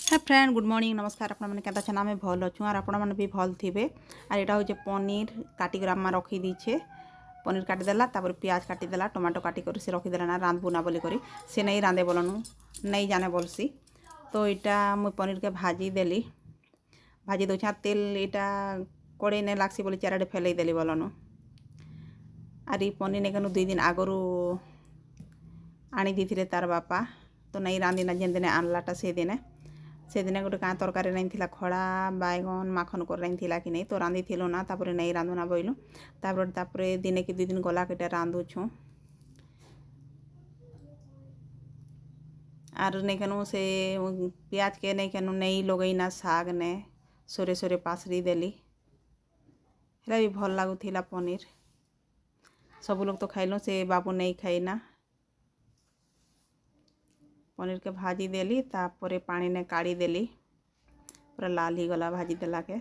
Hi friend good morning नमस्कार आपण मैंने केता छना में भल अच्छु और आपण मैंने भी भल थे और यहाँ हूँ पनीर काटिक आमा रखी दीछे पनीर काटिदेला तापर प्याज काटिदेला टमाटो काटिक से रखीदेला ना रांधबुना बोली करी से नहीं रांधे बोलनु नहीं जाने बोलसी तो यहाँ मुझे पनीर के भाजी देली भाजी दौछा तेल यहाँ कड़े नहीं लागसी बोली चारे फेल देली बोलनु आर ये पनीर ने दुई दिन आगरू आनी दी तार बापा तो नहीं रांधिना जेन दिन आनलाटा से दिन से दिन गोटे क्या तरकारी रांधि खड़ा बैगन माखन कर रांधि कि नहीं तो रांधि ना तापर नहीं रांधुना बोलू तापर दिने कि 2 दिन गला के रांधुछु आर नहीं केनु से प्याज के नहीं केनु नहीं लगेना साग ने सोरे सोरे पासरी देली हेला भी भल लगुला पनीर सब लोग तो खाइलु से बाबू नहीं खाइना पनीर के भाजी देली तापर पानी ने काढ़ी देली पूरा लाल ही गला भाजी देला के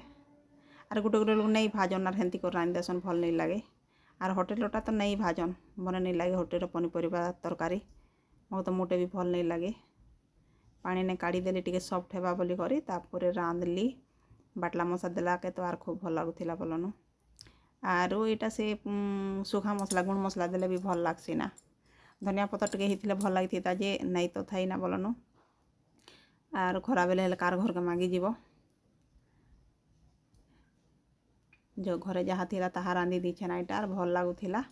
आर गोटे गोटे लोग नहीं भाजन आर हेंती कर रांधि देसन भल नहीं लगे आर होटेलटा तो नहीं भाजन मन नहीं लगे होटेल पनीपरिया तरकारी मो तो मोटे भी भल नहीं लगे पानी ने काढ़ी देली टिके सॉफ्ट हेबा बोली करी तापर रांधली बाटला मसला देला के तो आर खूब भल लगुला बोलनु आर यहाँ से सुखा मसला गुण मसला देले भी भल लागसी ना धनिया पतर टे होते भल लगी था जे नहीं तो थी ना बोलनु आर खरा बेले कार घर के मागी जीव जो घरे जहाँ थिला ताहा रांधि दीछे ना इटार भल लगुला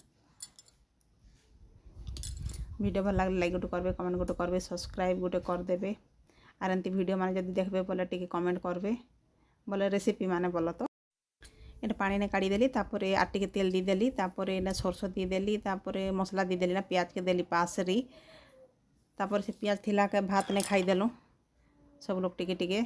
वीडियो भल लगे लाइक गोटे करबे कमेंट गोटे करबे सब्सक्राइब गोटे करदेबे आर एंती वीडियो माने जदि देखबे बोले टिके कमेंट करबे बोले रेसिपी माने बोल तो ये पानी ने काढ़ी देली तापर आर टिके तेल दी देली तापर एना सरस दी देली तापर मसला दी देली ना प्याज के देली पासरी तापर से प्याज थिला के भात ने खाई देलु सब लोग टिके टिके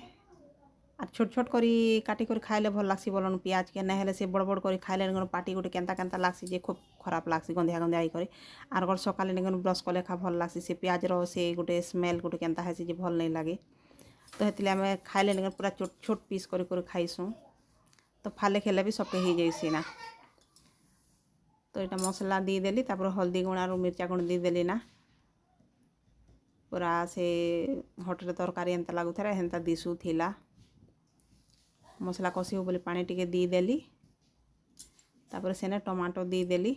आर छोट छोट करी काटी कर खाइले भल लागसी बोलन प्याज के नहेले से बड़ बड़ करी खाइले पाटी गोटे केंता केंता लागसी जे खूब खराब लागसी गंधिया गंधिया करी आर गड़ सकाले ने ब्रश कले खा भल लागसी से प्याज रो से गोटे स्मेल गोटे केंता हेसी जे भल नहीं लगे तो हेतिले आमे खाइले पूरा छोट छोट पीस कर खाइसु तो फाले खेले भी सबके हो जाइसी ना तो यहाँ मसला दी देली तापर हल्दी गुण और मिर्चा गुण दी देली ना पूरा से होटेल तरकारी एंता लगुला हेन्ता दिशु थिला मसला कषिबो बोली पानी टिके दी देली तापर सेने टमाटो दी देली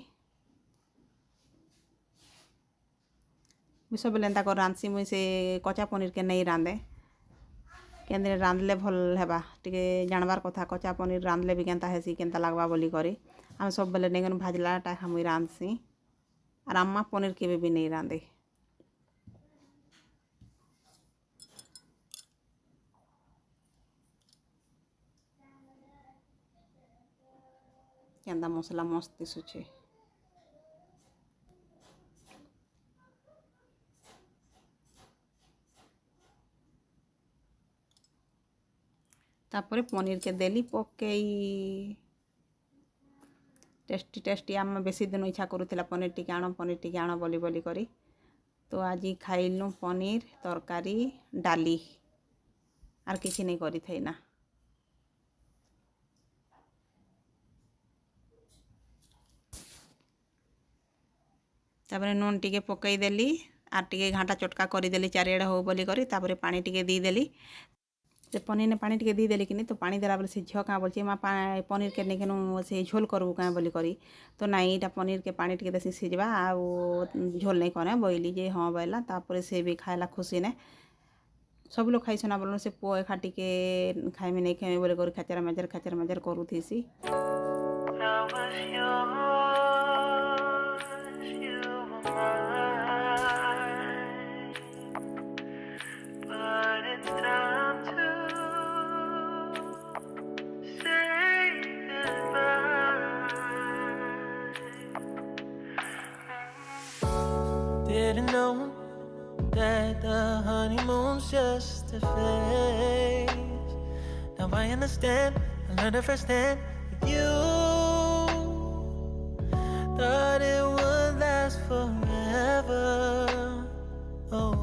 सब बेले एंता कर रांधसी मुई से कच्चा पनीर के नहीं रांधे केंद्रे रांधले भल हेबा टिके जानबार कथा कच्चा पनीर रांधले भी केंता हेसी केंता लागबा बोली करी आम सब बेले नहीं भाजलाटा मुई रांधसी आर अम्मा पनीर केबे भी नहीं रांधे केंता मसला मस्त दिशुचे तापर पनीर के देली पकई टेस्टी टेस्टी आम बेसी दिन इच्छा करूला पनीर टिके आण बोली बोली करी तो आज खाइलु पनीर तरकारी डाली आर किसी नहीं करी थई ना तापर नून टिके पकई देली आर टिके घाटा चटका करदेली चारिआडे हो बोली करी तापर पानी टिके दी देली से पनीर ने पानी टिके दी देली कि नहीं तो पानी देला बोले से झील क्या बोलची माँ पनीर के नहीं से झोल करबू क्या बोली करी तो नहीं इटा पनीर के पानी टिके देसी सिझवा आ झोल नहीं करे बोली जे हाँ बोला तापर से भी खाएला खुशी ने सब लोग खाई सुना बोल से पुआ एखा टिके खाइमे नहीं खाइमे बोले करी खाचर major करूथी Didn't know that the honeymoon's just a phase. Now I understand, I learned it firsthand with you. Thought it would last forever. Oh,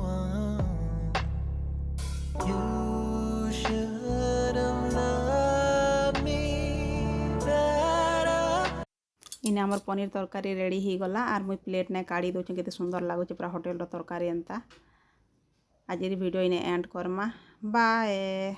you should have loved me better. इने आमर पनीर तरकारी रेडी ही गला are मुई plate ने काढ़ी दूचे केते सुंदर लागुचे पूरा होटेल तरकारी एंता आज वीडियो इने एंड करमा ବାଏ।